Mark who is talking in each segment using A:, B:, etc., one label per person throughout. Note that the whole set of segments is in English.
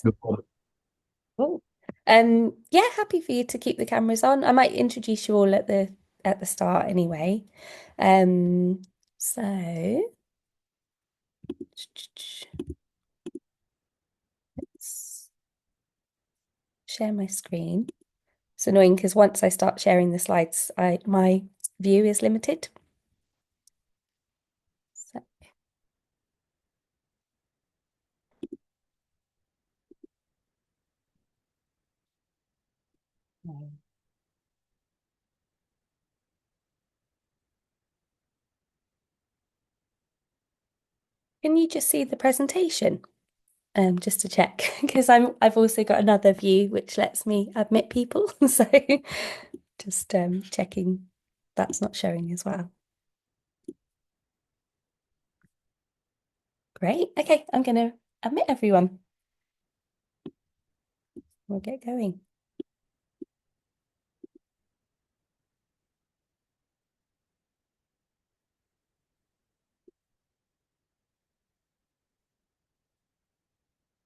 A: No problem. Cool. Yeah, happy for you to keep the cameras on. I might introduce you all at the start anyway. Um, so let's share my screen. It's annoying because once I start sharing the slides, I my view is limited. So, can you just see the presentation? Just to check, because I've also got another view which lets me admit people. So just checking that's not showing as well. Great. Okay, I'm gonna admit everyone. We'll get going.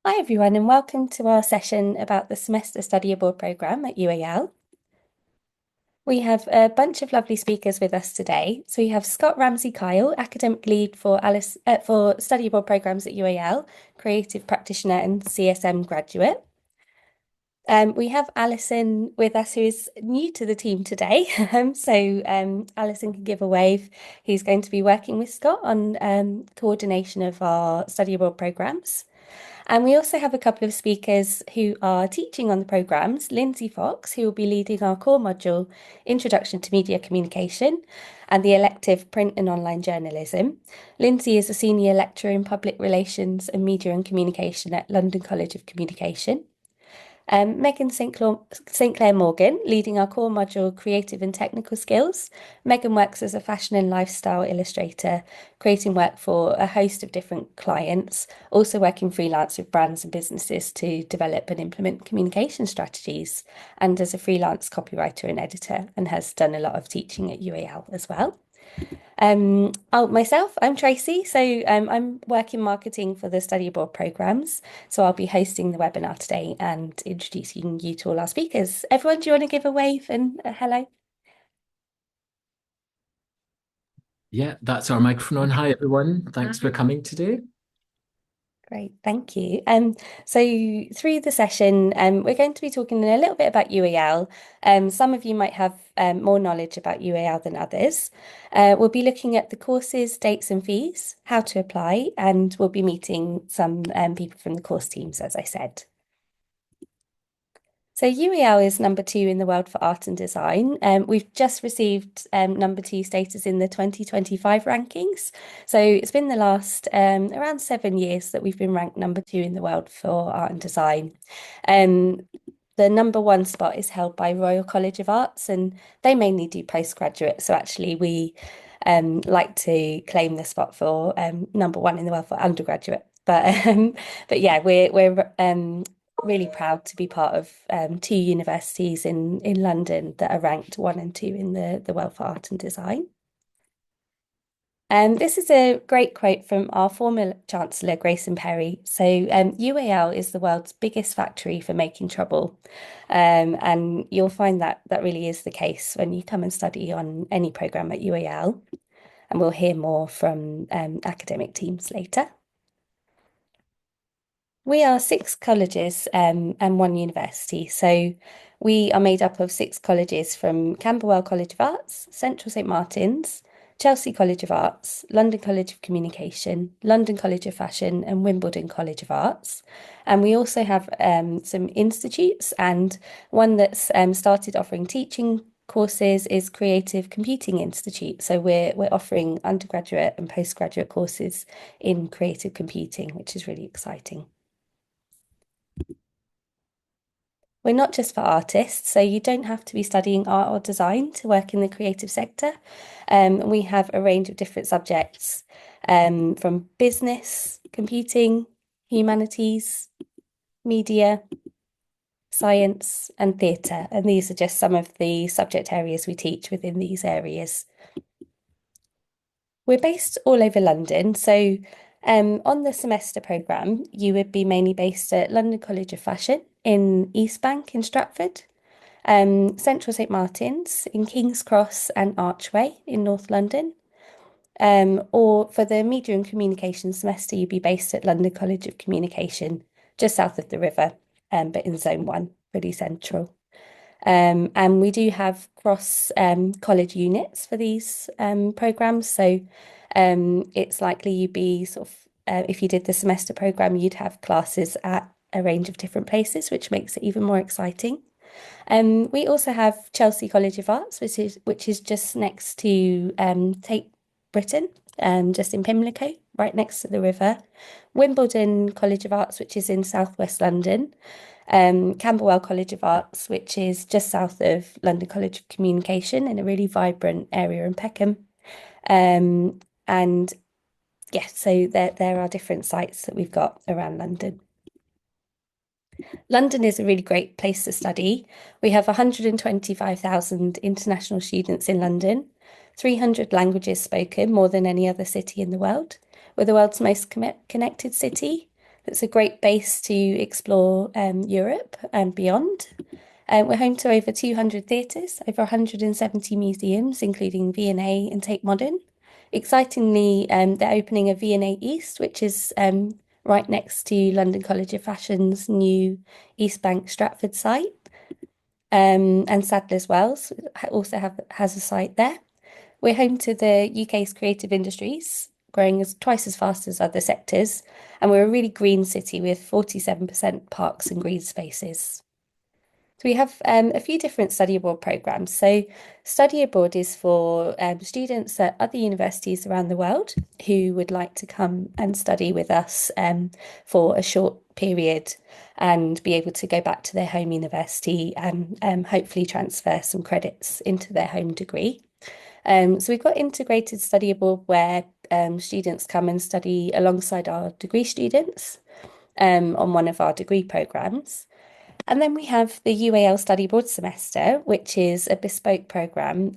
A: Hi everyone, and welcome to our session about the Semester Study Abroad programme at UAL. We have a bunch of lovely speakers with us today. So we have Scott Ramsey-Kyle, Academic Lead for Study Abroad Programmes at UAL, Creative Practitioner and CSM Graduate. We have Alison with us, who is new to the team today. Alison can give a wave. Who's going to be working with Scott on coordination of our study abroad programmes. And we also have a couple of speakers who are teaching on the programmes. Lindsay Fox, who will be leading our core module, Introduction to Media Communication, and the elective Print and Online Journalism. Lindsay is a senior lecturer in Public Relations and Media and Communication at London College of Communication. Megan St. Clair Morgan, leading our core module, Creative and Technical Skills. Megan works as a fashion and lifestyle illustrator, creating work for a host of different clients, also working freelance with brands and businesses to develop and implement communication strategies, and as a freelance copywriter and editor, and has done a lot of teaching at UAL as well. Myself, I'm Tracy. I'm working marketing for the study abroad programs. So I'll be hosting the webinar today and introducing you to all our speakers. Everyone, do you want to give a wave and a hello?
B: Yeah, that's our microphone on. Hi, everyone. Thanks for coming today.
A: Great, thank you. So through the session, we're going to be talking a little bit about UAL. Some of you might have more knowledge about UAL than others. We'll be looking at the courses, dates and fees, how to apply, and we'll be meeting some people from the course teams, as I said. So UAL is number 2 in the world for art and design. We've just received number 2 status in the 2025 rankings. So it's been the last around 7 years that we've been ranked number 2 in the world for art and design. Um, the number 1 spot is held by Royal College of Arts, and they mainly do postgraduate. So actually, we like to claim the spot for number 1 in the world for undergraduate. But yeah, we're really proud to be part of 2 universities in London that are ranked 1 and 2 in the world for art and design. This is a great quote from our former Chancellor, Grayson Perry. UAL is the world's biggest factory for making trouble. And you'll find that that really is the case when you come and study on any programme at UAL. And we'll hear more from academic teams later. We are 6 colleges and 1 university. So we are made up of 6 colleges from Camberwell College of Arts, Central St Martin's, Chelsea College of Arts, London College of Communication, London College of Fashion, and Wimbledon College of Arts. And we also have some institutes, and one that's started offering teaching courses is Creative Computing Institute. So we're offering undergraduate and postgraduate courses in creative computing, which is really exciting. We're not just for artists, so you don't have to be studying art or design to work in the creative sector. We have a range of different subjects from business, computing, humanities, media, science, and theatre. And these are just some of the subject areas we teach within these areas. We're based all over London, so On the semester programme, you would be mainly based at London College of Fashion in East Bank in Stratford, Central St Martin's in King's Cross and Archway in North London. Or for the Media and Communication semester, you'd be based at London College of Communication, just south of the river, but in Zone 1, pretty central. And we do have cross college units for these programs. So it's likely you'd be sort of, if you did the semester program, you'd have classes at a range of different places, which makes it even more exciting. We also have Chelsea College of Arts, which is just next to Tate Britain, just in Pimlico, right next to the river. Wimbledon College of Arts, which is in southwest London. Camberwell College of Arts, which is just south of London College of Communication in a really vibrant area in Peckham. And yeah, so there are different sites that we've got around London. London is a really great place to study. We have 125,000 international students in London, 300 languages spoken, more than any other city in the world. We're the world's most connected city. It's a great base to explore Europe and beyond. We're home to over 200 theatres, over 170 museums, including V&A and Tate Modern. Excitingly, they're opening a V&A East, which is right next to London College of Fashion's new East Bank Stratford site. And Sadler's Wells also has a site there. We're home to the UK's creative industries, growing twice as fast as other sectors, and we're a really green city with 47% parks and green spaces. So we have a few different study abroad programs. So study abroad is for students at other universities around the world who would like to come and study with us for a short period and be able to go back to their home university and hopefully transfer some credits into their home degree. So we've got integrated study abroad where students come and study alongside our degree students on one of our degree programs. And then we have the UAL Study Abroad Semester, which is a bespoke program,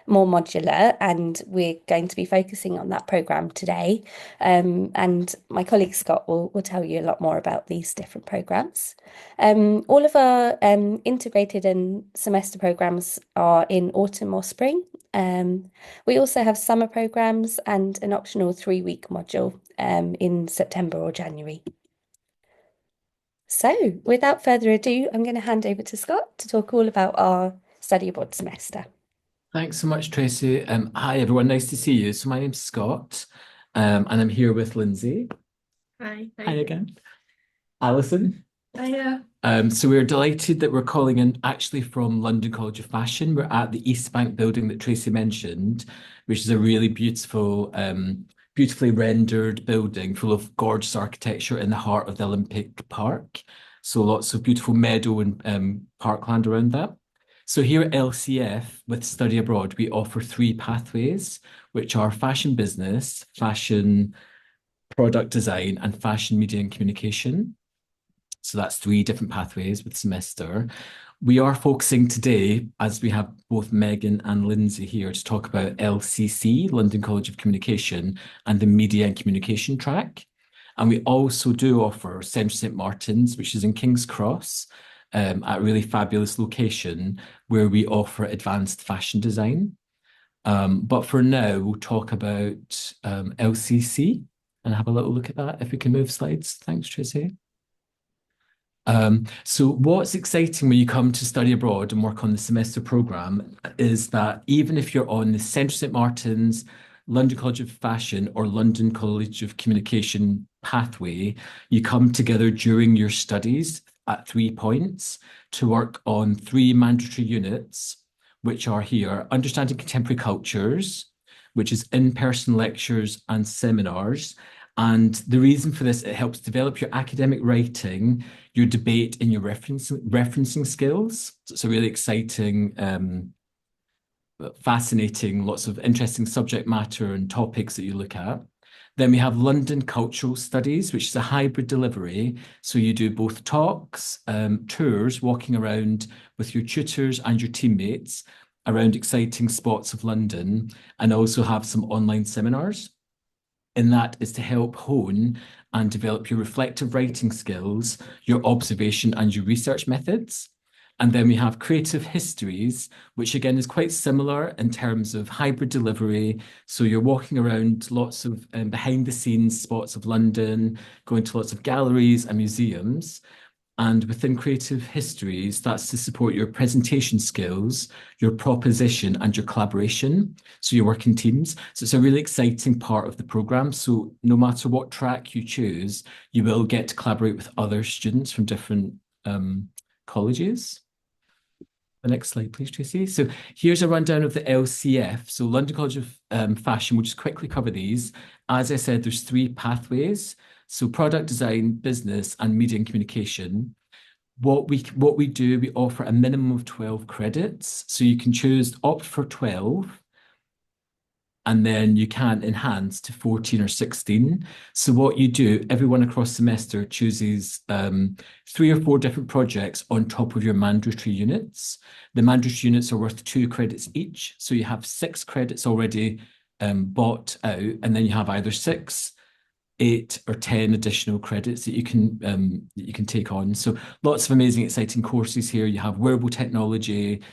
A: more modular, and we're going to be focusing on that program today. And my colleague Scott will tell you a lot more about these different programs. All of our integrated and semester programs are in autumn or spring. We also have summer programs and an optional 3-week module in September or January. So, without further ado, I'm going to hand over to Scott to talk all about our study abroad semester.
B: Thanks so much, Tracy. Hi, everyone. Nice to see you. So my name's Scott, and I'm here with Lindsay.
C: Hi.
B: Hi again. Alison.
C: Hiya.
B: So we're delighted that we're calling in actually from London College of Fashion. We're at the East Bank building that Tracy mentioned, which is a really beautiful, beautifully rendered building full of gorgeous architecture in the heart of the Olympic Park. So lots of beautiful meadow and parkland around that. So here at LCF with Study Abroad, we offer 3 pathways, which are fashion business, fashion product design, and fashion media and communication. So that's 3 different pathways with semester. We are focusing today, as we have both Megan and Lindsay here, to talk about LCC, London College of Communication, and the Media and Communication track. And we also do offer Central St Martin's, which is in King's Cross, at a really fabulous location where we offer advanced fashion design. But for now, we'll talk about LCC and have a little look at that. If we can move slides. Thanks, Tracy. So what's exciting when you come to study abroad and work on the semester program is that even if you're on the Central St Martin's, London College of Fashion or London College of Communication pathway, you come together during your studies at 3 points to work on 3 mandatory units, which are here, Understanding Contemporary Cultures, which is in-person lectures and seminars. And the reason for this, it helps develop your academic writing, your debate, and your referencing skills. So it's a really exciting, fascinating, lots of interesting subject matter and topics that you look at. Then we have London Cultural Studies, which is a hybrid delivery. So you do both talks, tours, walking around with your tutors and your teammates around exciting spots of London, and also have some online seminars. And that is to help hone and develop your reflective writing skills, your observation, and your research methods. And then we have creative histories, which again is quite similar in terms of hybrid delivery. So you're walking around lots of behind the scenes spots of London, going to lots of galleries and museums. And within creative histories, that's to support your presentation skills, your proposition, and your collaboration. So you work in teams. So it's a really exciting part of the program. So no matter what track you choose, you will get to collaborate with other students from different colleges. The next slide, please, Tracy. So here's a rundown of the LCF. So London College of Fashion. We'll just quickly cover these. As I said, there's three pathways. So product design, business, and media and communication. What we do, we offer a minimum of 12 credits. So you can choose opt for 12, and then you can enhance to 14 or 16. So what you do, everyone across semester chooses 3 or 4 different projects on top of your mandatory units. The mandatory units are worth 2 credits each. So you have 6 credits already bought out, and then you have either 6, 8, or 10 additional credits that you can take on. So lots of amazing, exciting courses here. You have wearable technology,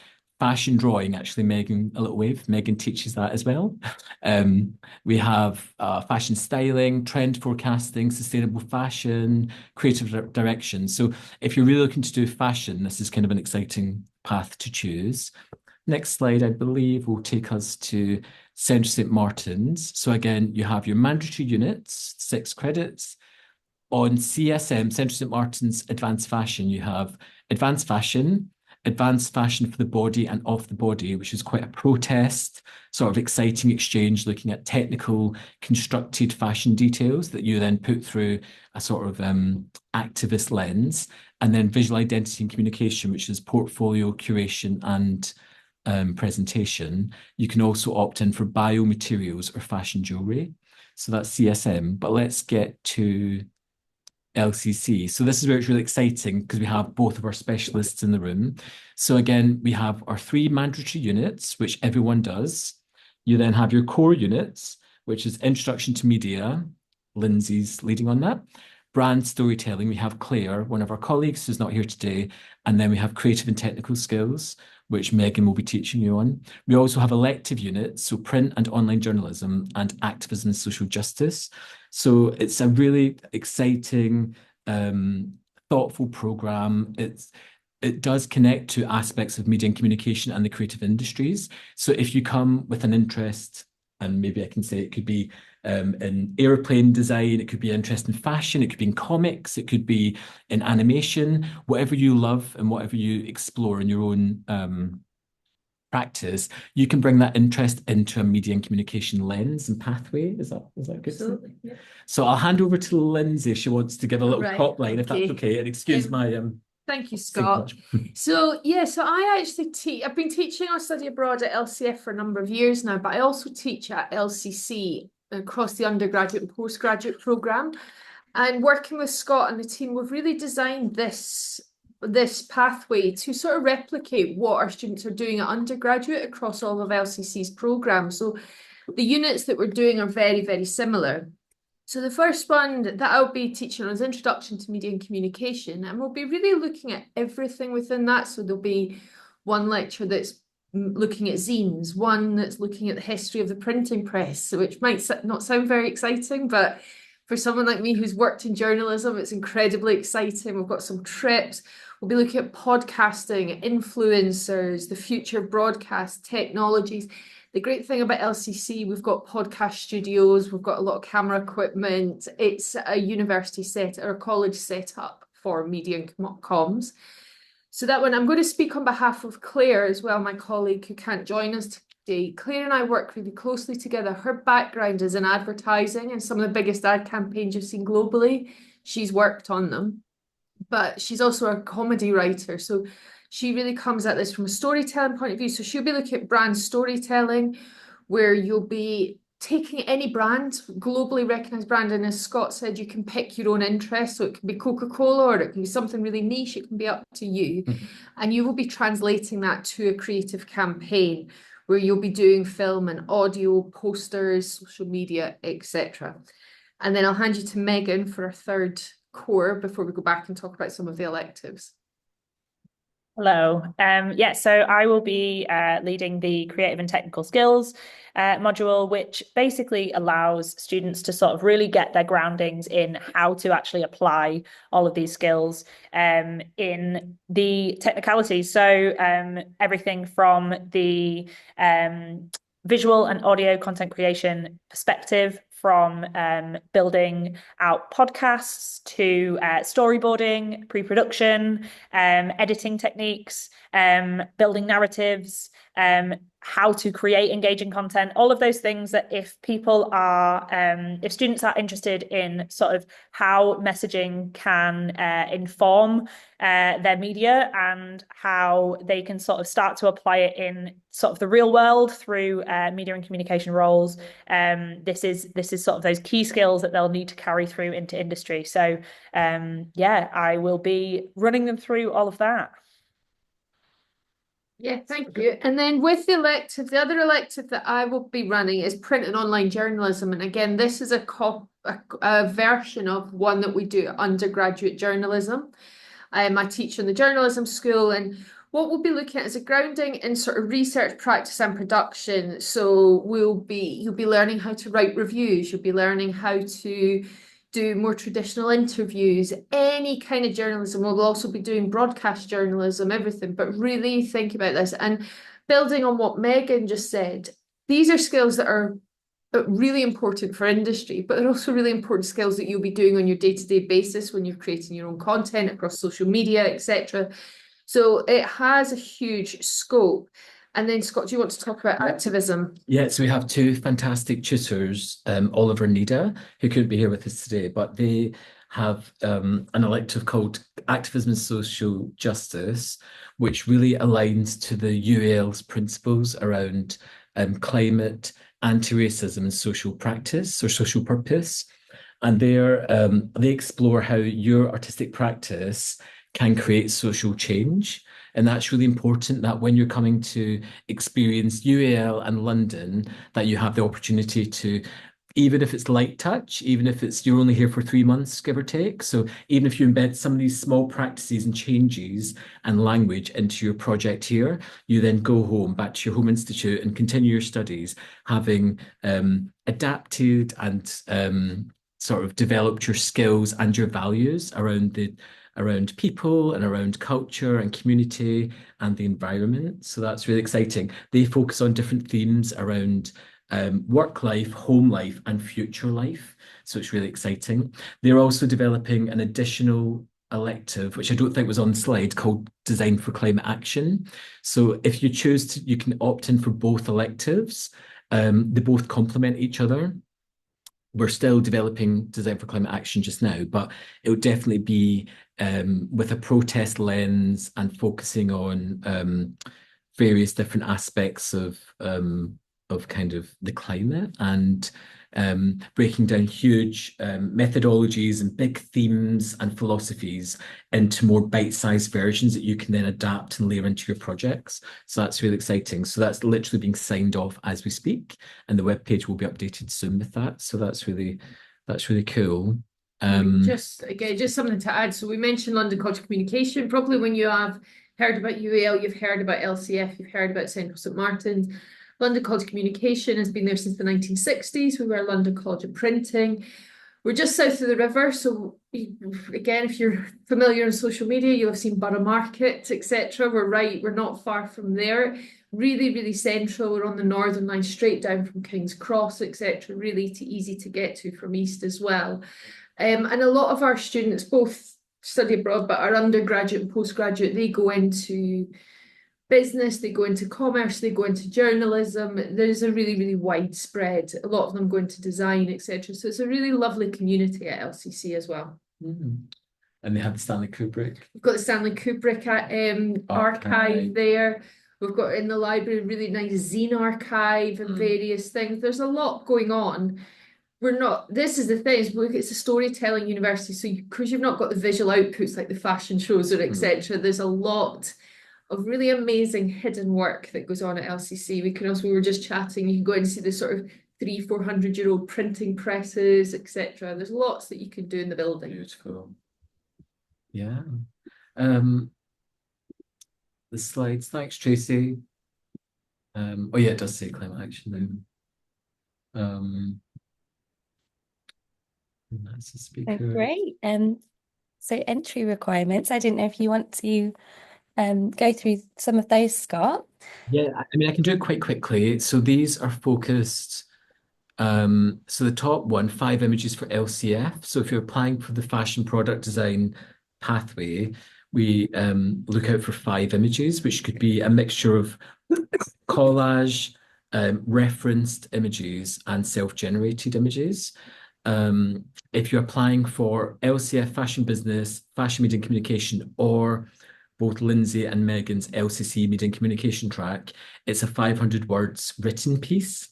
B: fashion drawing. Actually, Megan, a little wave. Megan teaches that as well. We have fashion styling, trend forecasting, sustainable fashion, creative direction. So if you're really looking to do fashion, this is kind of an exciting path to choose. Next slide, I believe, will take us to Central St. Martin's. So again, you have your mandatory units, 6 credits. On CSM, Central St. Martin's Advanced Fashion, you have advanced fashion for the body and off the body, which is quite a protest, sort of exciting exchange, looking at technical, constructed fashion details that you then put through a sort of activist lens. And then visual identity and communication, which is portfolio curation and presentation. You can also opt in for biomaterials or fashion jewelry. So that's CSM. But let's get to LCC. So this is where it's really exciting because we have both of our specialists in the room. So again, we have our 3 mandatory units, which everyone does. You then have your core units, which is Introduction to Media. Lindsay's leading on that. Brand storytelling, we have Claire, one of our colleagues who's not here today. And then we have creative and technical skills, which Megan will be teaching you on. We also have elective units, so print and online journalism and activism and social justice. So it's a really exciting, thoughtful program. It does connect to aspects of media and communication and the creative industries. So if you come with an interest, and maybe I can say it could be in airplane design, it could be interest in fashion, it could be in comics, it could be in animation, whatever you love and whatever you explore in your own practice, you can bring that interest into a media and communication lens and pathway. Is that good?
C: Absolutely. Yeah.
B: So I'll hand over to Lindsay if she wants to give a little
C: Right,
B: top line, if that's
C: okay.
B: okay. And excuse my
C: Thank you,
B: saying
C: Scott.
B: much.
C: So I actually I've been teaching on study abroad at LCF for a number of years now, but I also teach at LCC across the undergraduate and postgraduate programme. And working with Scott and the team, we've really designed this pathway to sort of replicate what our students are doing at undergraduate across all of LCC's programmes. So the units that we're doing are very, very similar. So the first one that I'll be teaching on is Introduction to Media and Communication, and we'll be really looking at everything within that. So there'll be one lecture that's looking at zines, one that's looking at the history of the printing press, which might not sound very exciting, but for someone like me who's worked in journalism, it's incredibly exciting. We've got some trips. We'll be looking at podcasting, influencers, the future of broadcast technologies. The great thing about LCC, we've got podcast studios, we've got a lot of camera equipment. It's a university set or a college set up for media and comms. So that one, I'm going to speak on behalf of Claire as well, my colleague who can't join us today. Claire and I work really closely together. Her background is in advertising and some of the biggest ad campaigns you've seen globally. She's worked on them, but she's also a comedy writer. So she really comes at this from a storytelling point of view. So she'll be looking at brand storytelling, where you'll be taking any brand, globally recognized brand, and as Scott said, you can pick your own interest. So it can be Coca-Cola or it can be something really niche. It can be up to you. And you will be translating that to a creative campaign where you'll be doing film and audio, posters, social media, etc. And then I'll hand you to Megan for our third core before we go back and talk about some of the electives.
D: Hello. Yeah, so I will be leading the creative and technical skills module, which basically allows students to sort of really get their groundings in how to actually apply all of these skills in the technicalities. So everything from the visual and audio content creation perspective, from building out podcasts to storyboarding, pre-production, editing techniques, building narratives, how to create engaging content, all of those things that if students are interested in sort of how messaging can inform their media and how they can sort of start to apply it in sort of the real world through media and communication roles. This is sort of those key skills that they'll need to carry through into industry. So yeah, I will be running them through all of that.
C: Yeah, thank you. And then with the elective, the other elective that I will be running is print and online journalism. And again, this is a version of one that we do at undergraduate journalism. I teach in the journalism school, and what we'll be looking at is a grounding in sort of research, practice, and production. So you'll be learning how to write reviews, you'll be learning how to do more traditional interviews, any kind of journalism. We'll also be doing broadcast journalism, everything, but really think about this. And building on what Megan just said, these are skills that are really important for industry, but they're also really important skills that you'll be doing on your day-to-day basis when you're creating your own content across social media, etc. So it has a huge scope. And then, Scott, do you want to talk about activism?
B: Yeah, so we have two fantastic tutors, Oliver and Nida, who couldn't be here with us today, but they have an elective called Activism and Social Justice, which really aligns to the UAL's principles around climate, anti-racism and social practice or social purpose. And they explore how your artistic practice can create social change. And that's really important, that when you're coming to experience UAL and London, that you have the opportunity to, even if it's light touch, even if you're only here for 3 months, give or take. So even if you embed some of these small practices and changes and language into your project here, you then go home back to your home institute and continue your studies, having adapted and sort of developed your skills and your values around people and around culture and community and the environment. So that's really exciting. They focus on different themes around work life, home life, and future life. So it's really exciting. They're also developing an additional elective, which I don't think was on the slide, called Design for Climate Action. So if you choose to, you can opt in for both electives. They both complement each other. We're still developing Design for Climate Action just now, but it would definitely be with a protest lens and focusing on various different aspects of kind of the climate and breaking down huge methodologies and big themes and philosophies into more bite-sized versions that you can then adapt and layer into your projects. So that's really exciting. So that's literally being signed off as we speak, and the webpage will be updated soon with that. So that's really cool.
C: Just something to add. So we mentioned London College of Communication. Probably when you have heard about UAL, you've heard about LCF, you've heard about Central St Martin's. London College of Communication has been there since the 1960s. We were London College of Printing. We're just south of the river. So again, if you're familiar on social media, you'll have seen Borough Market, etc. We're not far from there. Really, really central. We're on the Northern Line, straight down from King's Cross, etc. Really easy to get to from east as well. And a lot of our students both study abroad, but our undergraduate and postgraduate, they go into business, they go into commerce, they go into journalism. There's a really, really widespread. A lot of them go into design, etc. So it's a really lovely community at LCC as well.
B: Mm. And they have the Stanley Kubrick.
C: We've got the Stanley Kubrick archive there. We've got in the library a really nice zine archive and various things. There's a lot going on. This is the thing, it's a storytelling university, so because you've not got the visual outputs like the fashion shows or etc., there's a lot of really amazing hidden work that goes on at LCC. We were just chatting, you can go and see the sort of 300-400-year-old printing presses, etc. There's lots that you can do in the building.
B: Beautiful. Yeah. The slides, thanks, Tracy. Oh yeah, it does say climate action now. And that's the speaker.
A: Great. So entry requirements. I didn't know if you want to go through some of those, Scott.
B: Yeah, I mean, I can do it quite quickly. So these are focused. So the top one, 5 images for LCF. So if you're applying for the fashion product design pathway, we look out for 5 images, which could be a mixture of collage, referenced images, and self-generated images. If you're applying for LCF Fashion Business, Fashion Media and Communication, or both Lindsay and Megan's LCC Media and Communication track, it's a 500 words written piece.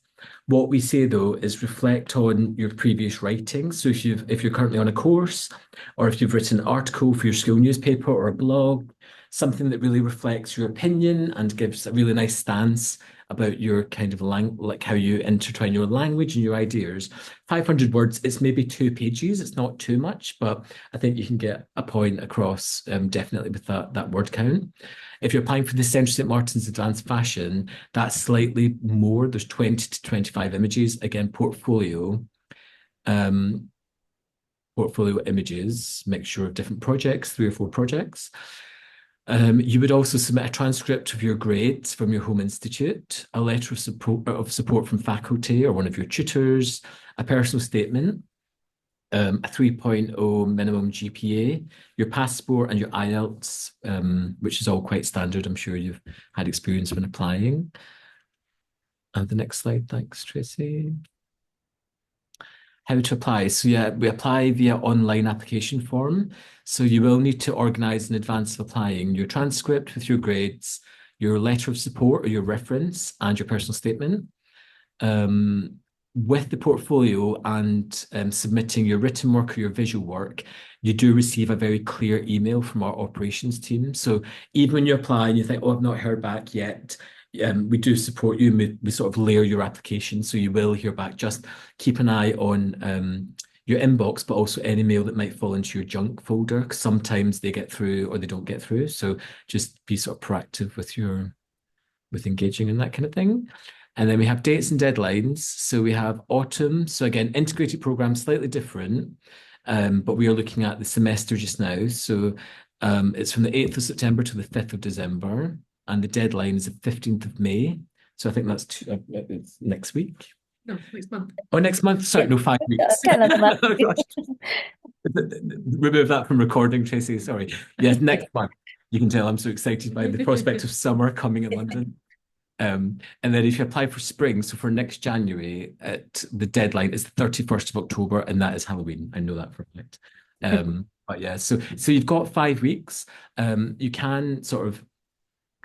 B: What we say though is reflect on your previous writing. So if you're currently on a course, or if you've written an article for your school newspaper or a blog, something that really reflects your opinion and gives a really nice stance about your kind of like how you intertwine your language and your ideas. 500 words, it's maybe 2 pages. It's not too much, but I think you can get a point across definitely with that word count. If you're applying for the Central St. Martin's Advanced Fashion, that's slightly more. There's 20 to 25 images. Again, portfolio images, mixture of different projects, 3 or 4 projects. You would also submit a transcript of your grades from your home institute, a letter of support from faculty or one of your tutors, a personal statement, a 3.0 minimum GPA, your passport and your IELTS, which is all quite standard. I'm sure you've had experience when applying. And the next slide, thanks, Tracy. How to apply. So yeah, we apply via online application form. So you will need to organise in advance of applying your transcript with your grades, your letter of support or your reference, and your personal statement. With the portfolio and submitting your written work or your visual work, you do receive a very clear email from our operations team. So even when you apply and you think, oh, I've not heard back yet, we do support you and we sort of layer your application. So you will hear back. Just keep an eye on your inbox, but also any mail that might fall into your junk folder, because sometimes they get through or they don't get through. So just be sort of proactive with engaging in that kind of thing. And then we have dates and deadlines. So we have autumn. So again, integrated program, slightly different, but we are looking at the semester just now. So it's from the 8th of September to the 5th of December. And the deadline is the 15th of May. So I think that's it's next week.
C: No, next month.
B: Oh, next month. Sorry, no, 5 weeks. Oh, gosh. Remove that from recording, Tracy. Sorry. Yes, next month. You can tell I'm so excited by the prospect of summer coming in London. And then if you apply for spring, so for next January, the deadline is the 31st of October, and that is Halloween. I know that for a fact. But yeah, so you've got 5 weeks. You can sort of,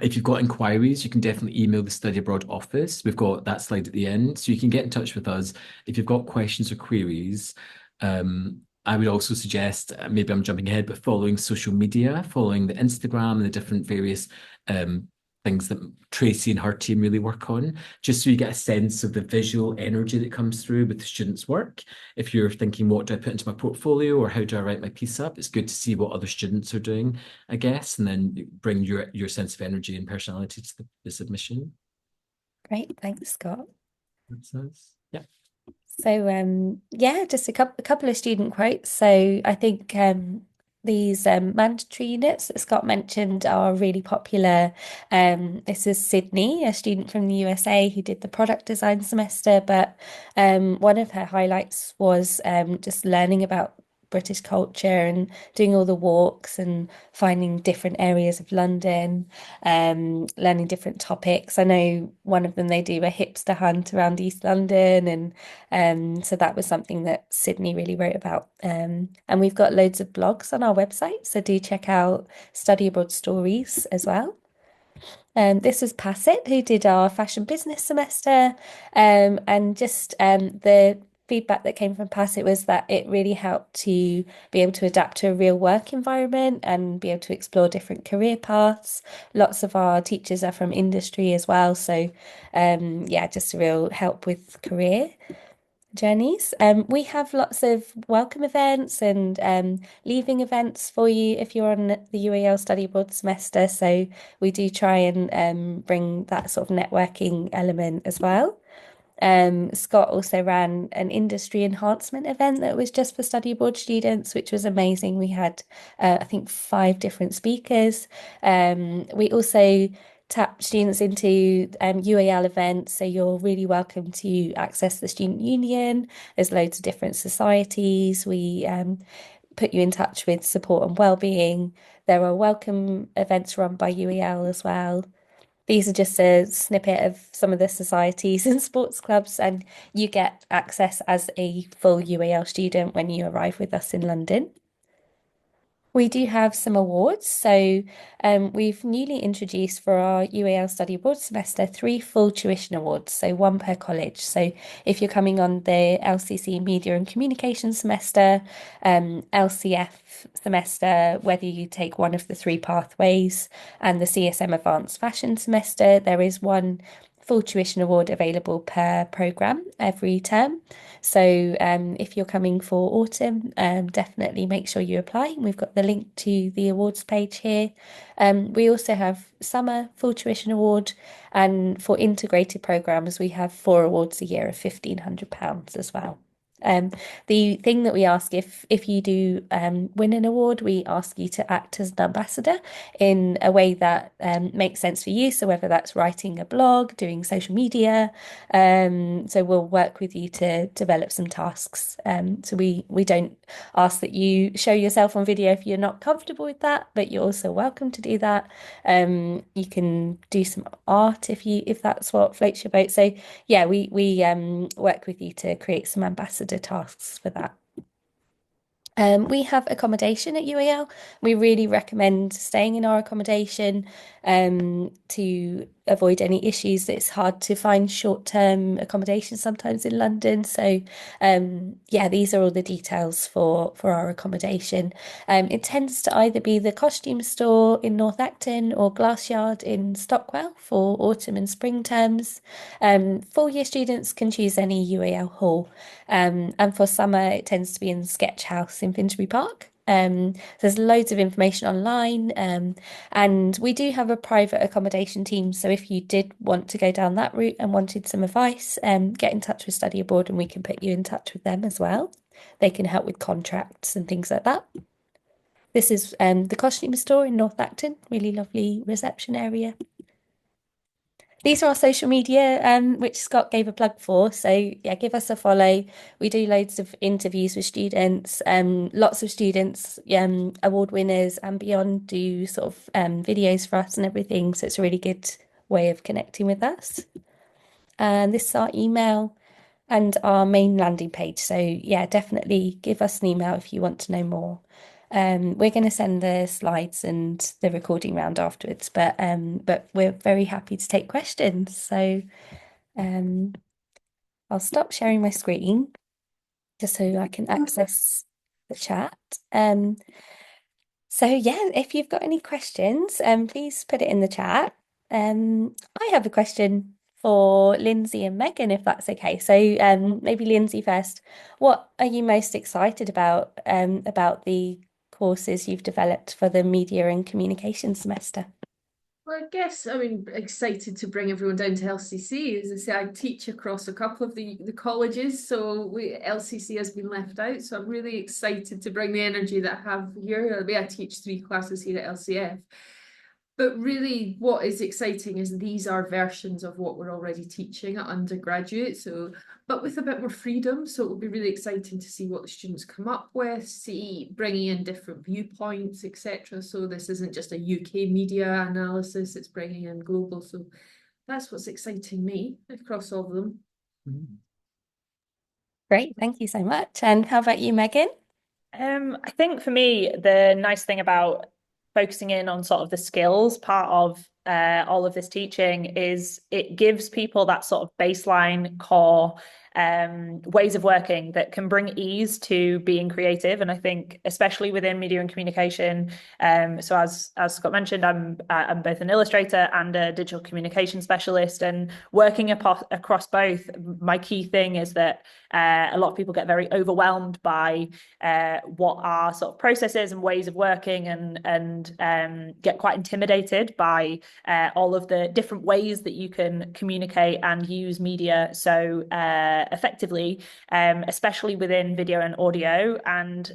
B: if you've got inquiries, you can definitely email the Study Abroad office. We've got that slide at the end, so you can get in touch with us if you've got questions or queries. I would also suggest, maybe I'm jumping ahead, but following social media, following the Instagram and the different various things that Tracy and her team really work on, just so you get a sense of the visual energy that comes through with the students' work. If you're thinking, what do I put into my portfolio or how do I write my piece up? It's good to see what other students are doing, I guess, and then bring your sense of energy and personality to the submission.
A: Great, thanks, Scott.
B: That's nice. Yeah.
A: So yeah, just a couple of student quotes. So I think these mandatory units that Scott mentioned are really popular. This is Sydney, a student from the USA who did the product design semester, but one of her highlights was just learning about British culture and doing all the walks and finding different areas of London, learning different topics. I know one of them they do a hipster hunt around East London, and so that was something that Sydney really wrote about. And we've got loads of blogs on our website, so do check out Study Abroad Stories as well. This was Passit, who did our fashion business semester, and just the feedback that came from Passit was that it really helped to be able to adapt to a real work environment and be able to explore different career paths. Lots of our teachers are from industry as well, so yeah, just a real help with career journeys. We have lots of welcome events and leaving events for you if you're on the UAL Study Abroad semester. So we do try and bring that sort of networking element as well. Scott also ran an industry enhancement event that was just for study abroad students, which was amazing. We had, I think, 5 different speakers. We also tap students into UAL events, so you're really welcome to access the student union. There's loads of different societies. We put you in touch with support and wellbeing. There are welcome events run by UAL as well. These are just a snippet of some of the societies and sports clubs, and you get access as a full UAL student when you arrive with us in London. We do have some awards. So we've newly introduced for our UAL Study Abroad semester 3 full tuition awards, so 1 per college. So if you're coming on the LCC Media and Communication semester, LCF semester, whether you take one of the 3 pathways, and the CSM Advanced Fashion semester, there is 1 full tuition award available per programme every term. So if you're coming for autumn, definitely make sure you apply. We've got the link to the awards page here. We also have summer full tuition award, and for integrated programmes, we have 4 awards a year of £1,500 as well. The thing that we ask if you do win an award, we ask you to act as an ambassador in a way that makes sense for you. So whether that's writing a blog, doing social media, so we'll work with you to develop some tasks. So we don't ask that you show yourself on video if you're not comfortable with that, but you're also welcome to do that. You can do some art if that's what floats your boat. So yeah, we work with you to create some ambassador tasks for that. We have accommodation at UAL. We really recommend staying in our accommodation to avoid any issues. It's hard to find short-term accommodation sometimes in London. So yeah, these are all the details for our accommodation. It tends to either be the costume store in North Acton or Glassyard in Stockwell for autumn and spring terms. Full year students can choose any UAL hall. And for summer, it tends to be in Sketch House in Finsbury Park. There's loads of information online, and we do have a private accommodation team. So if you did want to go down that route and wanted some advice, get in touch with Study Abroad and we can put you in touch with them as well. They can help with contracts and things like that. This is the costume store in North Acton, really lovely reception area. These are our social media, which Scott gave a plug for. So yeah, give us a follow. We do loads of interviews with students. Lots of students, award winners and beyond, do sort of videos for us and everything. So it's a really good way of connecting with us. And this is our email and our main landing page. So yeah, definitely give us an email if you want to know more. We're going to send the slides and the recording round afterwards, but we're very happy to take questions. So I'll stop sharing my screen just so I can access the chat. So yeah, if you've got any questions, please put it in the chat. I have a question for Lindsay and Megan, if that's okay. So maybe Lindsay first. What are you most excited about the courses you've developed for the media and communication semester?
C: Well, I guess, I mean, excited to bring everyone down to LCC. As I say, I teach across a couple of the colleges, so LCC has been left out. So I'm really excited to bring the energy that I have here. I teach 3 classes here at LCF. But really, what is exciting is these are versions of what we're already teaching at undergraduate. So, but with a bit more freedom. So it will be really exciting to see what the students come up with, see bringing in different viewpoints, etc. So this isn't just a UK media analysis; it's bringing in global. So that's what's exciting me across all of them.
A: Great, thank you so much. And how about you, Megan?
D: I think for me, the nice thing about focusing in on sort of the skills part of all of this teaching is it gives people that sort of baseline core ways of working that can bring ease to being creative. And I think especially within media and communication, so as Scott mentioned, I'm both an illustrator and a digital communication specialist, and working across both, my key thing is that a lot of people get very overwhelmed by what are sort of processes and ways of working, and get quite intimidated by all of the different ways that you can communicate and use media so effectively, especially within video and audio. And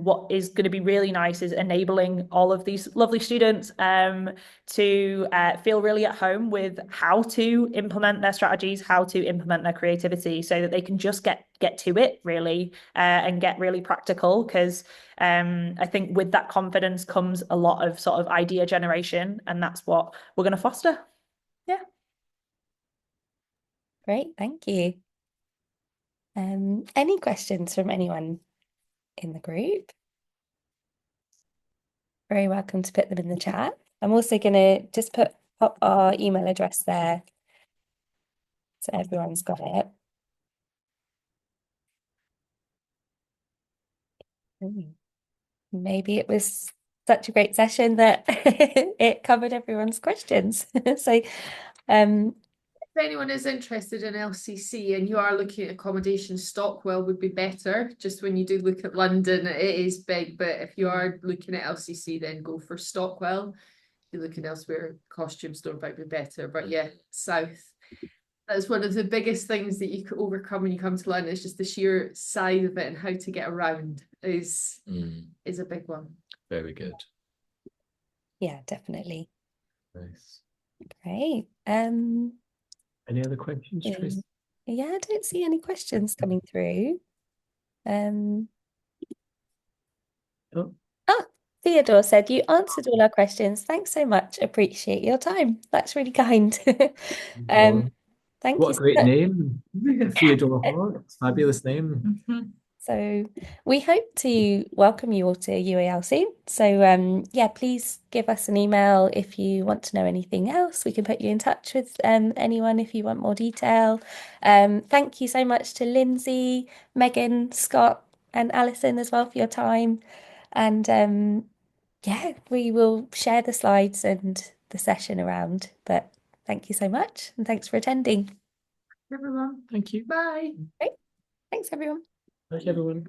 D: what is going to be really nice is enabling all of these lovely students to feel really at home with how to implement their strategies, how to implement their creativity, so that they can just get to it really, and get really practical. Because I think with that confidence comes a lot of sort of idea generation, and that's what we're going to foster. Yeah.
A: Great, thank you. Any questions from anyone in the group? Very welcome to put them in the chat. I'm also going to just pop our email address there so everyone's got it. Maybe it was such a great session that it covered everyone's questions. So
C: if anyone is interested in LCC and you are looking at accommodation, Stockwell would be better. Just when you do look at London, it is big, but if you are looking at LCC, then go for Stockwell. If you're looking elsewhere, Costume Store might be better. But yeah, South. That's one of the biggest things that you could overcome when you come to London. It's just the sheer size of it, and how to get around is a big one.
B: Very good.
A: yeah, definitely.
B: Nice.
A: Great.
B: Any other questions, Tracy?
A: Yeah, I don't see any questions coming through.
B: Oh,
A: Theodore said, you answered all our questions. Thanks so much. Appreciate your time. That's really kind. Thank
B: what
A: you
B: a
A: so
B: great
A: much.
B: name. Theodore Hart. Fabulous name.
A: So we hope to welcome you all to UAL soon. So yeah, please give us an email if you want to know anything else. We can put you in touch with anyone if you want more detail. Thank you so much to Lindsay, Megan, Scott, and Alison as well for your time. And yeah, we will share the slides and the session around. But thank you so much, and thanks for attending.
C: Everyone,
B: Thank you.
C: bye.
A: Great. Thanks, everyone.
B: Thank you, everyone.